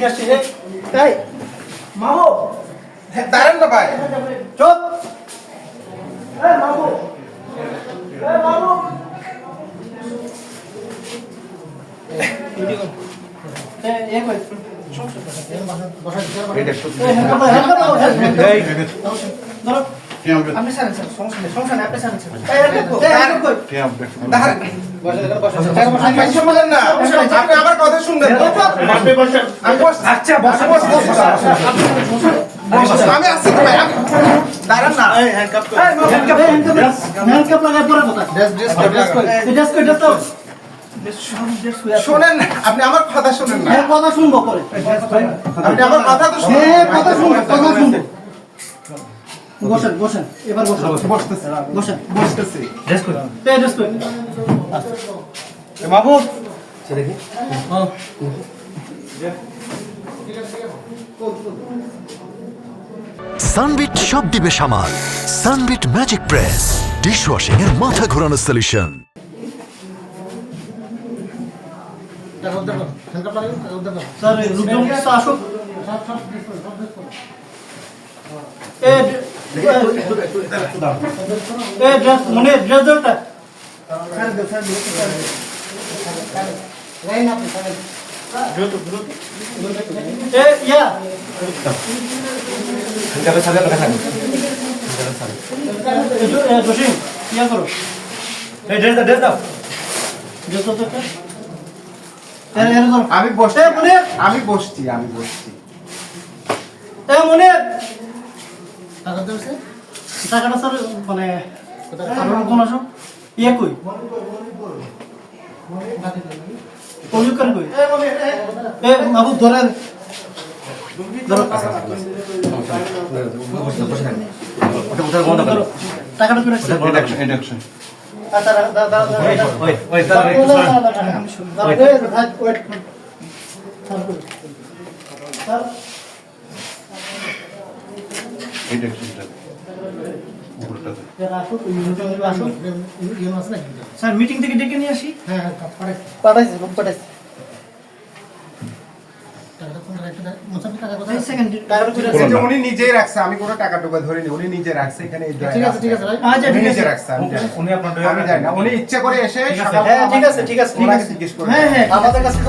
নিয়ে আসছি তাই মামু দাঁড়ান না ভাই চুপ মামু মামু আপনি স্যার সমস্যা নেই আপনি স্যার আপনি আমার কথা শুনবেন আচ্ছা আমি আসছি তো ভাই দাঁড়ান না শোনেন আপনি আমার কথা শুনেন না কথা শুনবো পরে আপনি আমার কথা তো কথা শুনবো বসেন বসেন এবার বসেন বসতেছি বসেন বসতেছি মাহবুব দেখি সানবিট সব দিবে সামাল। সানবিট ম্যাজিক প্রেস ডিশওয়াশিং এর মাথা ঘোরানো সলিউশন। স্যার রুদ্রম আসুক মনে ড্রেসটা আমি বসছি আমি বসছি মনে টাকাটা স্যার মানে কোন আসো ইয়ে কই কই বাবু ধরেন টাকাটা করে স্যার মিটিং থেকে ডেকে নিয়ে আসি পাঠাইছি উনি নিজেই রাখছে আমি কোনো টাকা টুকা ধরিনি উনি নিজে রাখছে এখানে নিজে রাখছে আমি জানি না উনি ইচ্ছা করে এসে ঠিক আছে জিজ্ঞেস করে আমাদের কাছে